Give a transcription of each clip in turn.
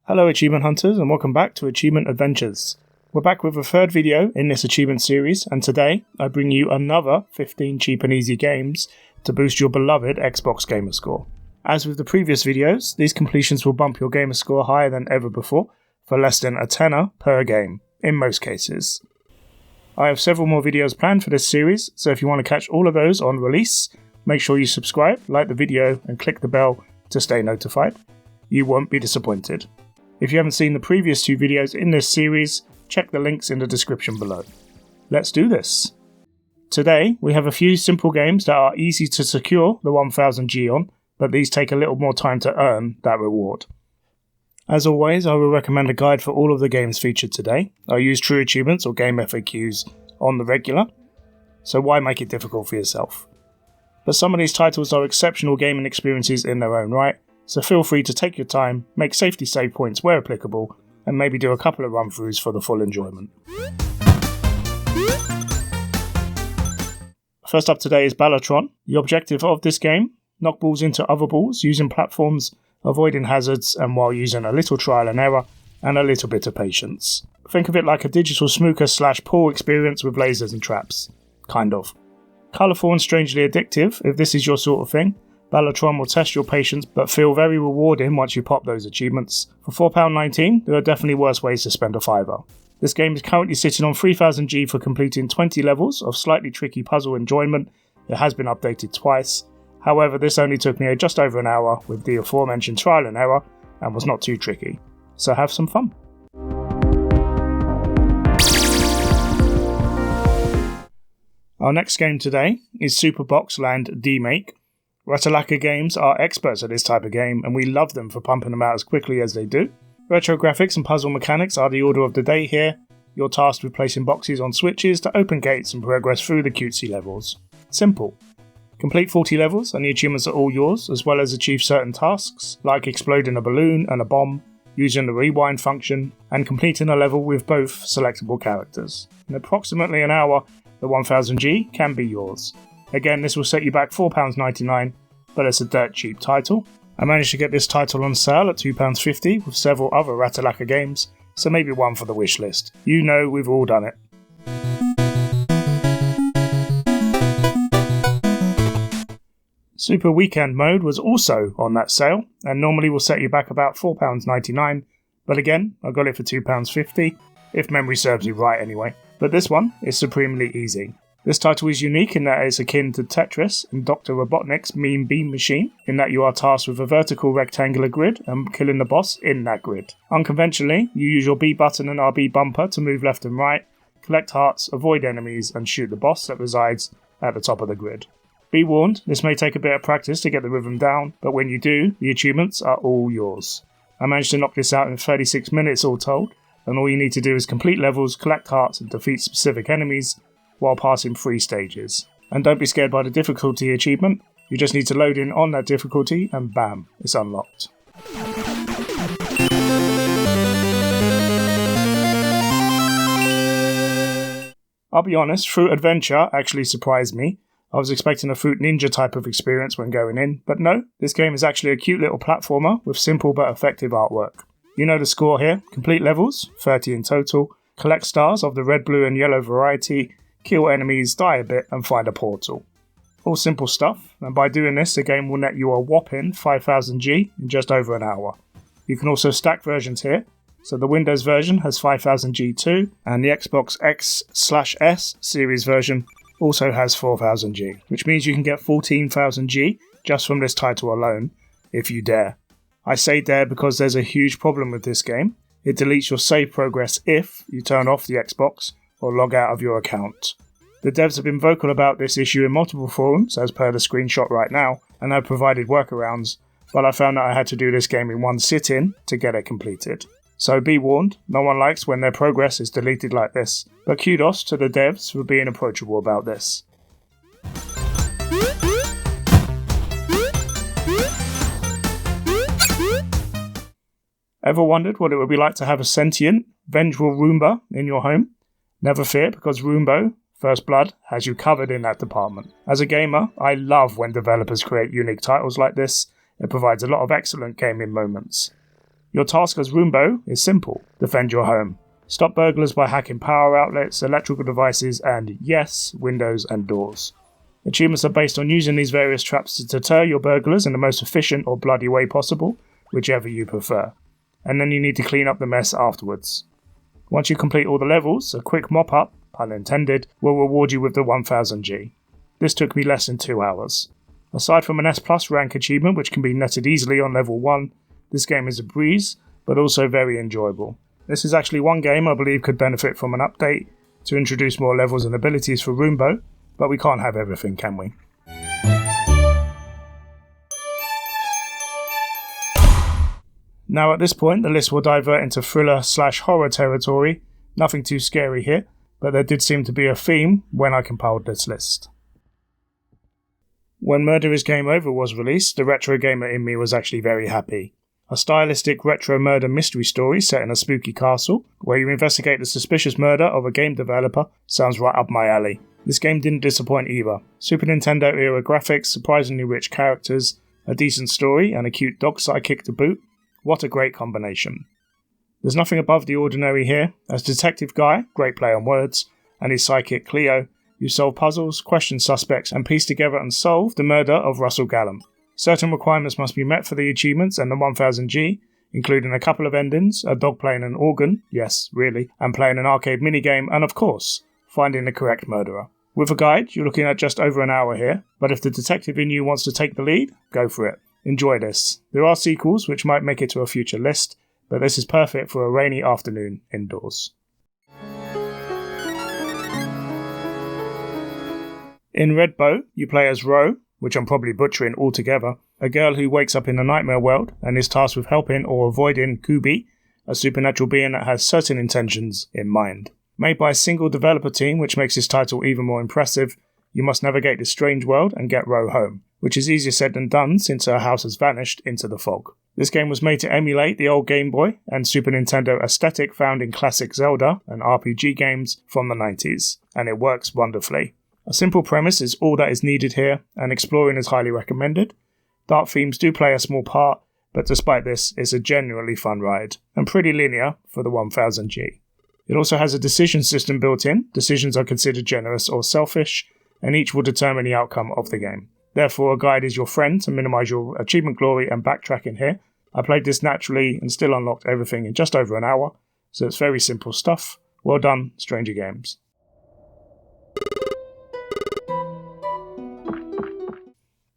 Hello Achievement Hunters and welcome back to Achievement Adventures. We're back with a third video in this achievement series, and today I bring you another 15 cheap and easy games to boost your beloved Xbox Gamerscore. As with the previous videos, these completions will bump your Gamerscore higher than ever before for less than a tenner per game, in most cases. I have several more videos planned for this series, so if you want to catch all of those on release, make sure you subscribe, like the video and click the bell to stay notified. You won't be disappointed. If you haven't seen the previous two videos in this series, check the links in the description below. Let's do this! Today, we have a few simple games that are easy to secure the 1000G on, but these take a little more time to earn that reward. As always, I will recommend a guide for all of the games featured today. I use true achievements or game FAQs on the regular, so why make it difficult for yourself? But some of these titles are exceptional gaming experiences in their own right, so feel free to take your time, make safety save points where applicable, and maybe do a couple of run-throughs for the full enjoyment. First up today is Ballotron. The objective of this game: knock balls into other balls using platforms, avoiding hazards, and while using a little trial and error and a little bit of patience. Think of it like a digital snooker / pool experience with lasers and traps. Kind of. Colourful and strangely addictive, if this is your sort of thing. Ballotron will test your patience but feel very rewarding once you pop those achievements. For £4.19, there are definitely worse ways to spend a fiver. This game is currently sitting on 3000G for completing 20 levels of slightly tricky puzzle enjoyment. It has been updated twice. However, this only took me just over an hour with the aforementioned trial and error and was not too tricky. So have some fun. Our next game today is Superbox Land Demake. Ratalaika Games are experts at this type of game, and we love them for pumping them out as quickly as they do. Retro graphics and puzzle mechanics are the order of the day here. You're tasked with placing boxes on switches to open gates and progress through the cutesy levels. Simple. Complete 40 levels and the achievements are all yours, as well as achieve certain tasks, like exploding a balloon and a bomb, using the rewind function, and completing a level with both selectable characters. In approximately an hour, the 1000G can be yours. Again, this will set you back £4.99, but it's a dirt cheap title. I managed to get this title on sale at £2.50 with several other Ratalaika games, so maybe one for the wish list. You know we've all done it. Super Weekend Mode was also on that sale, and normally will set you back about £4.99, but again, I got it for £2.50, if memory serves you right anyway. But this one is supremely easy. This title is unique in that it's akin to Tetris and Dr. Robotnik's Mean Bean Machine, in that you are tasked with a vertical rectangular grid and killing the boss in that grid. Unconventionally, you use your B button and RB bumper to move left and right, collect hearts, avoid enemies, and shoot the boss that resides at the top of the grid. Be warned, this may take a bit of practice to get the rhythm down, but when you do, the achievements are all yours. I managed to knock this out in 36 minutes all told, and all you need to do is complete levels, collect hearts, and defeat specific enemies, while passing 3 stages. And don't be scared by the difficulty achievement, you just need to load in on that difficulty and bam, it's unlocked. I'll be honest, Fruit Adventure actually surprised me. I was expecting a Fruit Ninja type of experience when going in, but no, this game is actually a cute little platformer with simple but effective artwork. You know the score here: complete levels, 30 in total, collect stars of the red, blue and yellow variety, kill enemies, die a bit, and find a portal. All simple stuff, and by doing this, the game will net you a whopping 5000G in just over an hour. You can also stack versions here, so the Windows version has 5000G too, and the Xbox X/S series version also has 4000G, which means you can get 14,000G just from this title alone, if you dare. I say dare because there's a huge problem with this game. It deletes your save progress if you turn off the Xbox or log out of your account. The devs have been vocal about this issue in multiple forums, as per the screenshot right now, and have provided workarounds, but I found that I had to do this game in one sit-in to get it completed. So be warned, no one likes when their progress is deleted like this, but kudos to the devs for being approachable about this. Ever wondered what it would be like to have a sentient, vengeful Roomba in your home? Never fear, because Roombo, First Blood, has you covered in that department. As a gamer, I love when developers create unique titles like this. It provides a lot of excellent gaming moments. Your task as Roombo is simple: defend your home. Stop burglars by hacking power outlets, electrical devices, and, yes, windows and doors. Achievements are based on using these various traps to deter your burglars in the most efficient or bloody way possible, whichever you prefer. And then you need to clean up the mess afterwards. Once you complete all the levels, a quick mop-up, pun intended, will reward you with the 1000G. This took me less than 2 hours. Aside from an S+ rank achievement which can be netted easily on level 1, this game is a breeze, but also very enjoyable. This is actually one game I believe could benefit from an update to introduce more levels and abilities for Roombo, but we can't have everything, can we? Now at this point the list will divert into thriller/horror territory. Nothing too scary here, but there did seem to be a theme when I compiled this list. When Murder is Game Over was released, the retro gamer in me was actually very happy. A stylistic retro murder mystery story set in a spooky castle, where you investigate the suspicious murder of a game developer, sounds right up my alley. This game didn't disappoint either. Super Nintendo era graphics, surprisingly rich characters, a decent story, and a cute dog sidekick to boot. What a great combination. There's nothing above the ordinary here. As Detective Guy, great play on words, and his sidekick Cleo, you solve puzzles, question suspects, and piece together and solve the murder of Russell Gallam. Certain requirements must be met for the achievements and the 1000G, including a couple of endings, a dog playing an organ, yes, really, and playing an arcade minigame, and of course, finding the correct murderer. With a guide, you're looking at just over an hour here, but if the detective in you wants to take the lead, go for it. Enjoy this. There are sequels which might make it to a future list, but this is perfect for a rainy afternoon indoors. In Red Bow, you play as Ro, which I'm probably butchering altogether, a girl who wakes up in a nightmare world and is tasked with helping or avoiding Kubi, a supernatural being that has certain intentions in mind. Made by a single developer team, which makes this title even more impressive, you must navigate this strange world and get Ro home, which is easier said than done since her house has vanished into the fog. This game was made to emulate the old Game Boy and Super Nintendo aesthetic found in classic Zelda and RPG games from the 90s, and it works wonderfully. A simple premise is all that is needed here, and exploring is highly recommended. Dark themes do play a small part, but despite this, it's a genuinely fun ride, and pretty linear for the 1000G. It also has a decision system built in. Decisions are considered generous or selfish, and each will determine the outcome of the game. Therefore, a guide is your friend to minimise your achievement glory and backtracking here. I played this naturally and still unlocked everything in just over an hour, so it's very simple stuff. Well done, Stranger Games.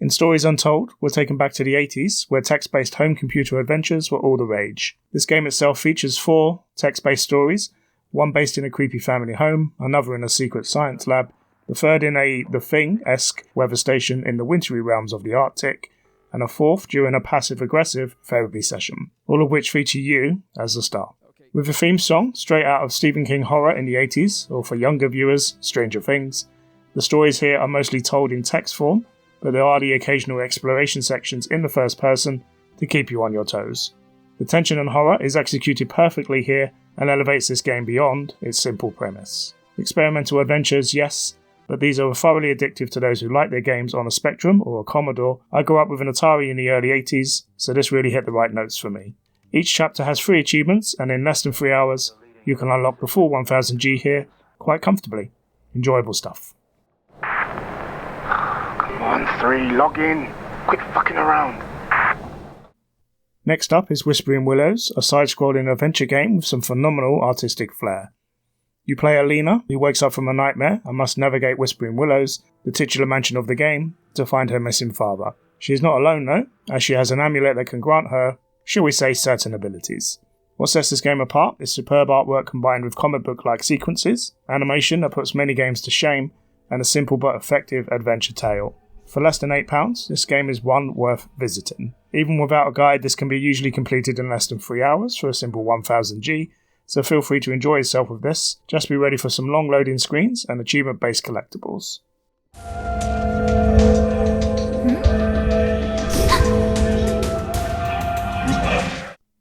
In Stories Untold, we're taken back to the 80s, where text-based home computer adventures were all the rage. This game itself features 4 text-based stories, one based in a creepy family home, another in a secret science lab, the third in a The Thing-esque weather station in the wintry realms of the Arctic, and a fourth during a passive-aggressive therapy session, all of which feature you as the star. With a theme song straight out of Stephen King horror in the 80s, or for younger viewers, Stranger Things, the stories here are mostly told in text form, but there are the occasional exploration sections in the first person to keep you on your toes. The tension and horror is executed perfectly here and elevates this game beyond its simple premise. Experimental adventures, yes, but these are thoroughly addictive to those who like their games on a Spectrum or a Commodore. I grew up with an Atari in the early 80s, so this really hit the right notes for me. Each chapter has 3 achievements, and in less than 3 hours, you can unlock the full 1000G here quite comfortably. Enjoyable stuff. Come on, 3, log in. Quit fucking around. Next up is Whispering Willows, a side-scrolling adventure game with some phenomenal artistic flair. You play Alina, who wakes up from a nightmare and must navigate Whispering Willows, the titular mansion of the game, to find her missing father. She is not alone though, as she has an amulet that can grant her, shall we say, certain abilities. What sets this game apart is superb artwork combined with comic book-like sequences, animation that puts many games to shame, and a simple but effective adventure tale. For less than £8, this game is one worth visiting. Even without a guide, this can be usually completed in less than 3 hours for a simple 1000G, so feel free to enjoy yourself with this. Just be ready for some long loading screens and achievement-based collectibles.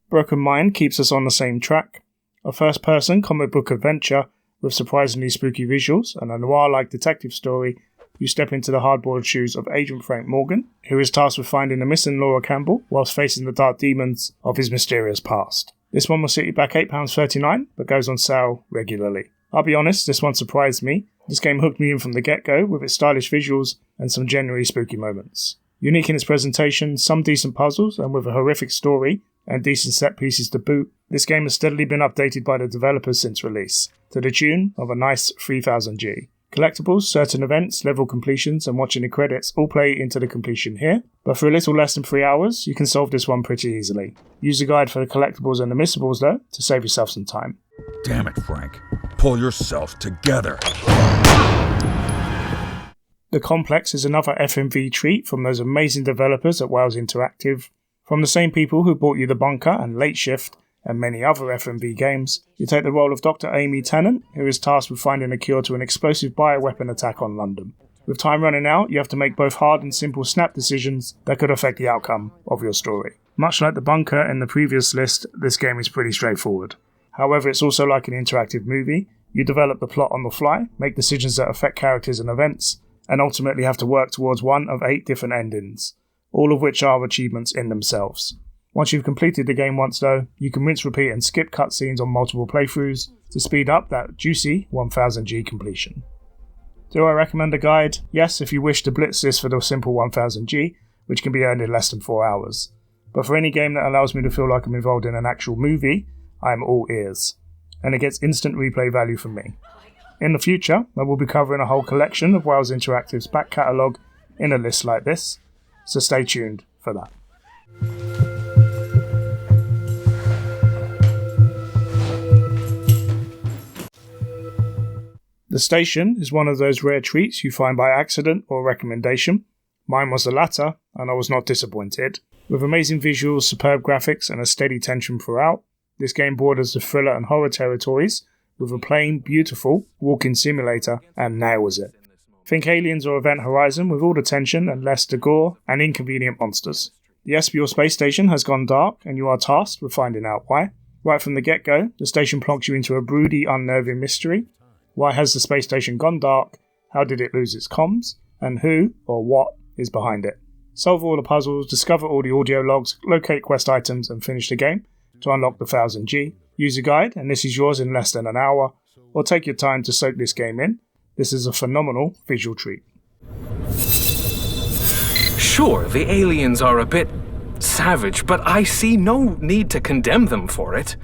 Broken Mind keeps us on the same track. A first-person comic book adventure with surprisingly spooky visuals and a noir-like detective story you step into the hardboiled shoes of Agent Frank Morgan, who is tasked with finding the missing Laura Campbell whilst facing the dark demons of his mysterious past. This one will sit you back £8.39, but goes on sale regularly. I'll be honest, this one surprised me. This game hooked me in from the get-go with its stylish visuals and some genuinely spooky moments. Unique in its presentation, some decent puzzles, and with a horrific story and decent set pieces to boot, this game has steadily been updated by the developers since release, to the tune of a nice 3000G. Collectibles, certain events, level completions, and watching the credits all play into the completion here, but for a little less than 3 hours, you can solve this one pretty easily. Use the guide for the collectibles and the missables though, to save yourself some time. Damn it, Frank. Pull yourself together. The Complex is another FMV treat from those amazing developers at Wales Interactive. From the same people who brought you The Bunker and Late Shift, and many other FMV games, you take the role of Dr. Amy Tennant, who is tasked with finding a cure to an explosive bioweapon attack on London. With time running out, you have to make both hard and simple snap decisions that could affect the outcome of your story. Much like The Bunker in the previous list, this game is pretty straightforward. However, it's also like an interactive movie. You develop the plot on the fly, make decisions that affect characters and events, and ultimately have to work towards one of 8 different endings, all of which are achievements in themselves. Once you've completed the game once though, you can rinse, repeat and skip cutscenes on multiple playthroughs to speed up that juicy 1000G completion. Do I recommend a guide? Yes, if you wish to blitz this for the simple 1000G, which can be earned in less than 4 hours. But for any game that allows me to feel like I'm involved in an actual movie, I am all ears. And it gets instant replay value from me. In the future, I will be covering a whole collection of Wales Interactive's back catalogue in a list like this, so stay tuned for that. The Station is one of those rare treats you find by accident or recommendation. Mine was the latter, and I was not disappointed. With amazing visuals, superb graphics, and a steady tension throughout, this game borders the thriller and horror territories with a plain, beautiful walking simulator and nails it. Think Aliens or Event Horizon with all the tension and less the gore and inconvenient monsters. The Espial space station has gone dark and you are tasked with finding out why. Right from the get-go, the station plonks you into a broody, unnerving mystery. Why has the space station gone dark? How did it lose its comms? And who, or what, is behind it? Solve all the puzzles, discover all the audio logs, locate quest items and finish the game to unlock the 1000G. Use a guide and this is yours in less than an hour, or take your time to soak this game in. This is a phenomenal visual treat. Sure, the aliens are a bit savage, but I see no need to condemn them for it.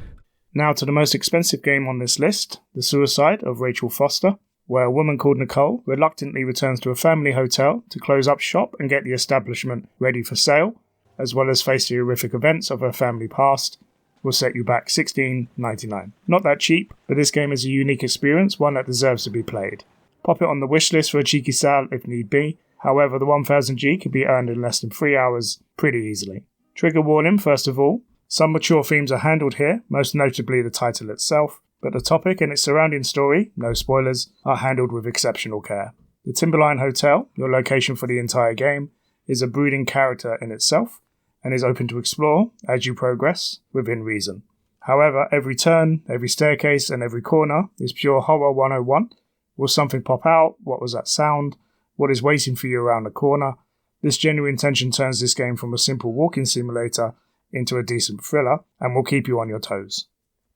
Now to the most expensive game on this list, The Suicide of Rachel Foster, where a woman called Nicole reluctantly returns to a family hotel to close up shop and get the establishment ready for sale, as well as face the horrific events of her family past, will set you back $16.99. Not that cheap, but this game is a unique experience, one that deserves to be played. Pop it on the wish list for a cheeky sale if need be. However, the 1000G can be earned in less than 3 hours pretty easily. Trigger warning first of all, some mature themes are handled here, most notably the title itself, but the topic and its surrounding story, no spoilers, are handled with exceptional care. The Timberline Hotel, your location for the entire game, is a brooding character in itself, and is open to explore as you progress within reason. However, every turn, every staircase, and every corner is pure horror 101. Will something pop out? What was that sound? What is waiting for you around the corner? This genuine tension turns this game from a simple walking simulator into a decent thriller, and will keep you on your toes.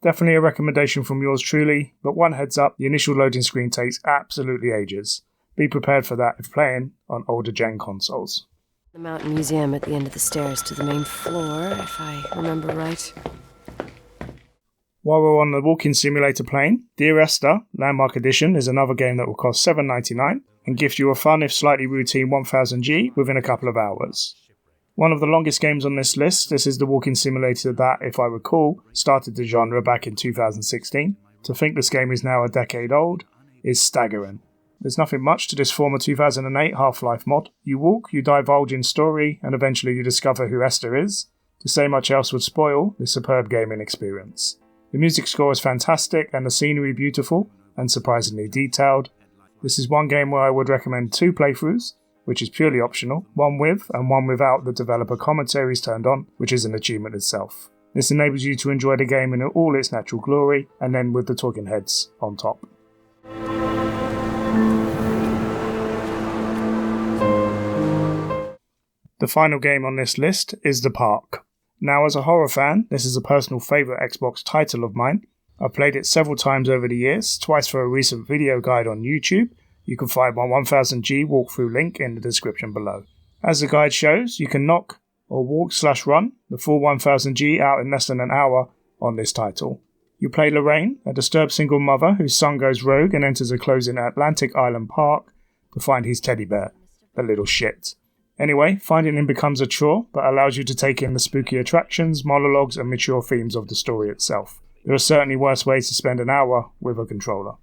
Definitely a recommendation from yours truly, but one heads up, the initial loading screen takes absolutely ages. Be prepared for that if playing on older gen consoles. The Mountain Museum at the end of the stairs to the main floor, if I remember right. While we're on the walking simulator plane, Dear Esther, Landmark Edition is another game that will cost $7.99 and gift you a fun if slightly routine 1000G within a couple of hours. One of the longest games on this list, this is the walking simulator that, if I recall, started the genre back in 2016. To think this game is now a decade old is staggering. There's nothing much to this former 2008 Half-Life mod. You walk, you divulge in story, and eventually you discover who Esther is. To say much else would spoil this superb gaming experience. The music score is fantastic and the scenery beautiful and surprisingly detailed. This is one game where I would recommend 2 playthroughs, which is purely optional, one with and one without the developer commentaries turned on, which is an achievement itself. This enables you to enjoy the game in all its natural glory, and then with the talking heads on top. The final game on this list is The Park. Now, as a horror fan, this is a personal favourite Xbox title of mine. I've played it several times over the years, twice for a recent video guide on YouTube. You can find my 1000G walkthrough link in the description below. As the guide shows, you can knock or walk/run the full 1000G out in less than an hour on this title. You play Lorraine, a disturbed single mother whose son goes rogue and enters a closing Atlantic Island park to find his teddy bear, the little shit. Anyway, finding him becomes a chore, but allows you to take in the spooky attractions, monologues and mature themes of the story itself. There are certainly worse ways to spend an hour with a controller.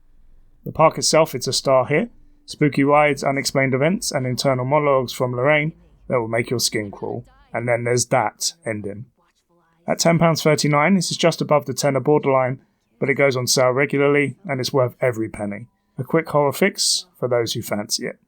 The park itself, it's a star hit. Spooky rides, unexplained events and internal monologues from Lorraine that will make your skin crawl. And then there's that ending. At £10.39, this is just above the tenner borderline, but it goes on sale regularly and it's worth every penny. A quick horror fix for those who fancy it.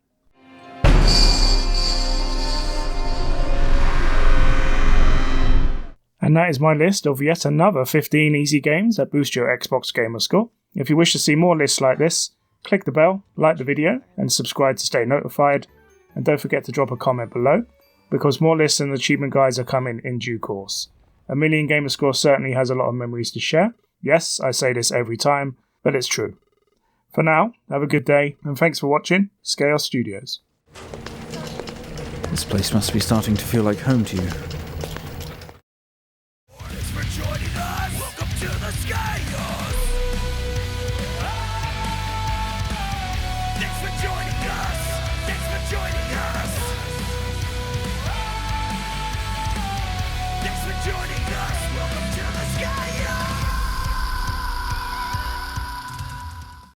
And that is my list of yet another 15 easy games that boost your Xbox Gamerscore. If you wish to see more lists like this, click the bell, like the video, and subscribe to stay notified. And don't forget to drop a comment below, because more lists and achievement guides are coming in due course. A million Gamerscore certainly has a lot of memories to share. Yes, I say this every time, but it's true. For now, have a good day, and thanks for watching SKYROCKET Studios. This place must be starting to feel like home to you.